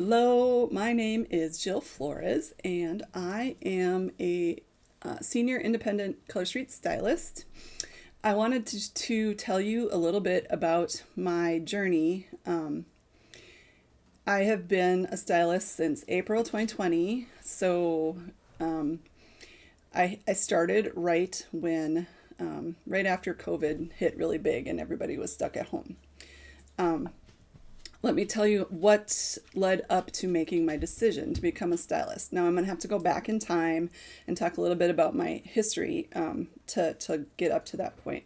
Hello, my name is Jill Flores, and I am a senior independent Color Street stylist. I wanted to tell you a little bit about my journey. I have been a stylist since April 2020, so I started right after COVID hit really big and everybody was stuck at home. Um, Let me tell you what led up to making my decision to become a stylist. Now, I'm going to have to go back in time and talk a little bit about my history to get up to that point.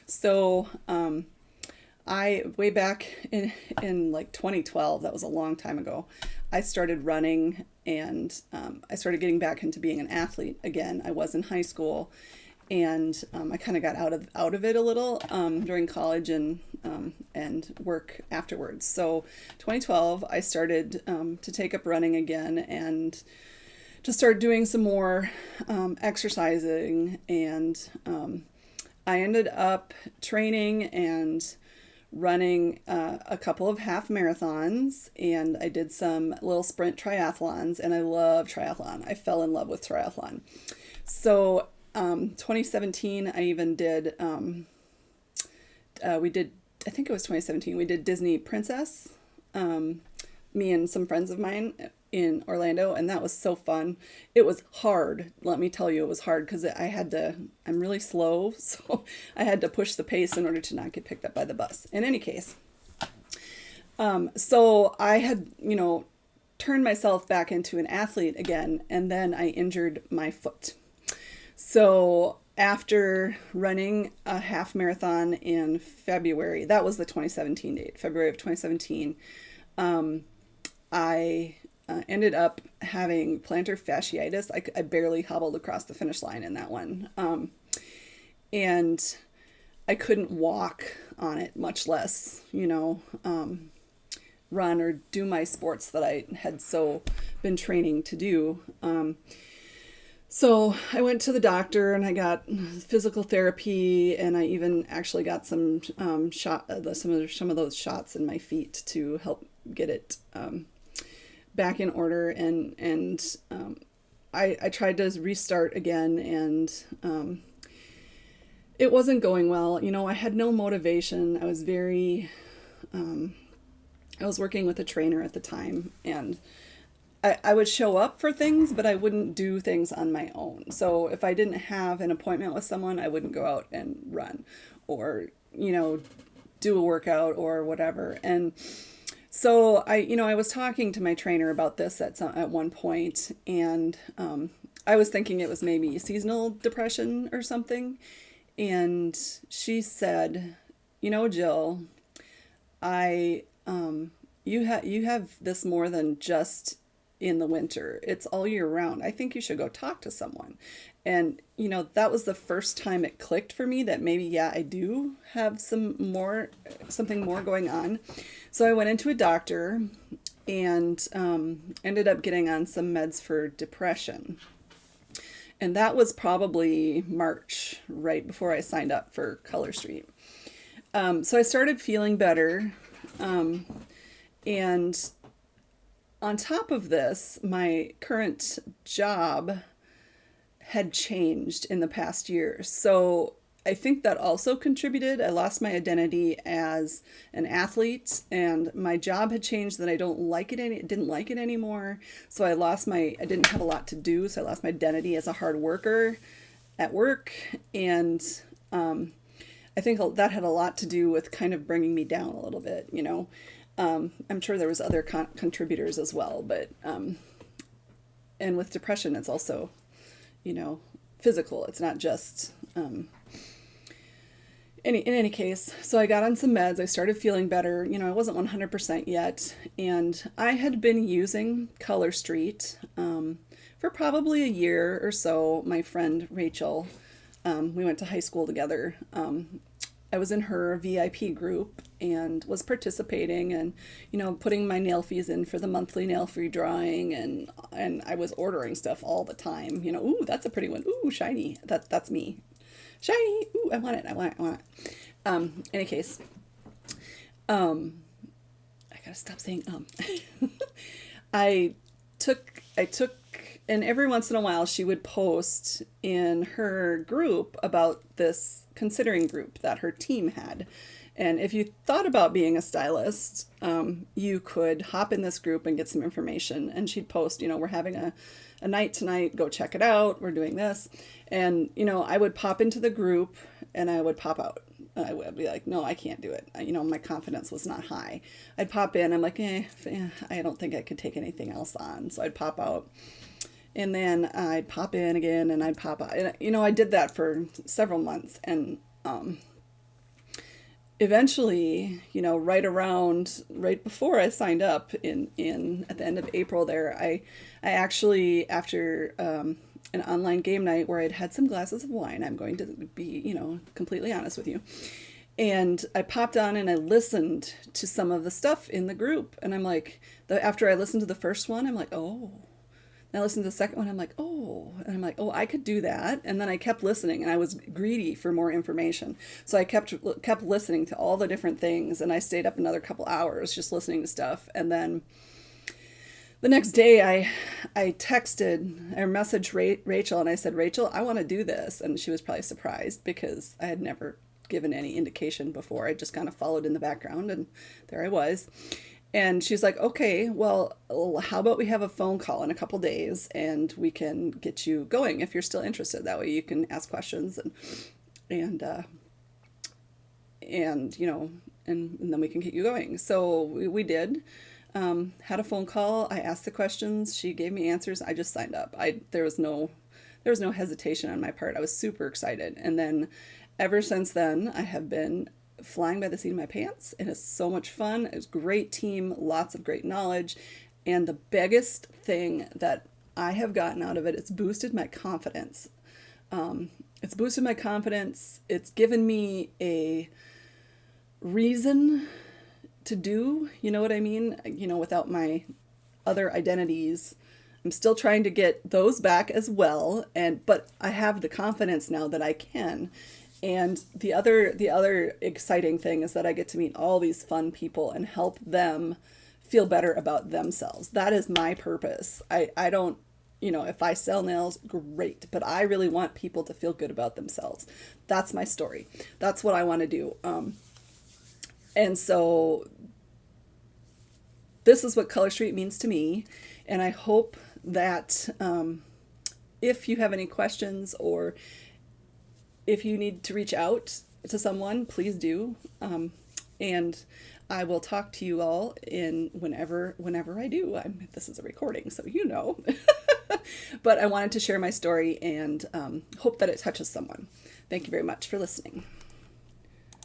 So, way back in like 2012, that was a long time ago, I started running and I started getting back into being an athlete again. I was in high school and I kind of got out of it a little during college and work afterwards. So 2012, I started to take up running again and to start doing some more exercising. And I ended up training and running a couple of half marathons, and I did some little sprint triathlons, and I love triathlon. I fell in love with triathlon. So 2017, I even did, I think it was 2017, we did Disney Princess, me and some friends of mine in Orlando, and that was so fun. It was hard. Let me tell you, it was hard because I'm really slow, so I had to push the pace in order to not get picked up by the bus. In any case, so I had, turned myself back into an athlete again, and then I injured my foot. So after running a half marathon in February, that was the 2017 date, February of 2017, I ended up having plantar fasciitis. I barely hobbled across the finish line in that one. And I couldn't walk on it, much less, run or do my sports that I had so been training to do. So I went to the doctor and I got physical therapy, and I even actually got some some of those shots in my feet to help get it back in order. And I tried to restart again, and it wasn't going well. I had no motivation. I was I was working with a trainer at the time, and I would show up for things, but I wouldn't do things on my own. So if I didn't have an appointment with someone, I wouldn't go out and run or, do a workout or whatever. And so I was talking to my trainer about this at one point, and I was thinking it was maybe seasonal depression or something. And she said, Jill, you have this more than just in the winter. It's all year round. I think you should go talk to someone. And, that was the first time it clicked for me that maybe, yeah, I do have something more going on. So I went into a doctor and ended up getting on some meds for depression. And that was probably March, right before I signed up for Color Street. So I started feeling better. And on top of this, my current job had changed in the past year. So I think that also contributed. I lost my identity as an athlete, and my job had changed that I didn't like it anymore. So I didn't have a lot to do. So I lost my identity as a hard worker at work. And I think that had a lot to do with kind of bringing me down a little bit, I'm sure there was other contributors as well, but and with depression, it's also, physical. It's not just in any case. So I got on some meds. I started feeling better. I wasn't 100% yet, and I had been using Color Street for probably a year or so. My friend Rachel, we went to high school together. I was in her VIP group and was participating and, putting my nail fees in for the monthly nail fee drawing, and I was ordering stuff all the time. Ooh, that's a pretty one. Ooh, shiny. That's me. Shiny. Ooh, I want it. Any case, I gotta stop saying I took and every once in a while she would post in her group about this considering group that her team had. And if you thought about being a stylist, you could hop in this group and get some information. And she'd post, we're having a night tonight, go check it out. We're doing this. And, I would pop into the group and I would pop out. I would be like, no, I can't do it. My confidence was not high. I'd pop in. I'm like, I don't think I could take anything else on. So I'd pop out. And then I'd pop in again and I'd pop out. And, I did that for several months. And eventually, right before I signed up in at the end of April there, I actually, after an online game night where I'd had some glasses of wine, I'm going to be, completely honest with you. And I popped on and I listened to some of the stuff in the group. And I'm like, after I listened to the first one, I'm like, oh. And I listened to the second one, I'm like, oh. And I'm like, oh, I could do that. And then I kept listening and I was greedy for more information. So I kept listening to all the different things. And I stayed up another couple hours just listening to stuff. And then the next day I messaged Rachel and I said, Rachel, I want to do this. And she was probably surprised because I had never given any indication before. I just kind of followed in the background and there I was. And she's like, okay, well, how about we have a phone call in a couple days and we can get you going if you're still interested. That way you can ask questions and then we can get you going. So we did. Had a phone call. I asked the questions. She gave me answers. I just signed up. There was no hesitation on my part. I was super excited. And then ever since then, I have been flying by the seat of my pants. And it's so much fun. It's a great team, lots of great knowledge. And the biggest thing that I have gotten out of it, it's boosted my confidence. It's given me a reason to do, you know what I mean? Without my other identities, I'm still trying to get those back as well. But I have the confidence now that I can. And the other exciting thing is that I get to meet all these fun people and help them feel better about themselves. That is my purpose. I don't, if I sell nails, great. But I really want people to feel good about themselves. That's my story. That's what I want to do. And so this is what Color Street means to me. And I hope that if you have any questions or if you need to reach out to someone, please do. And I will talk to you all whenever I do. This is a recording, so But I wanted to share my story and hope that it touches someone. Thank you very much for listening.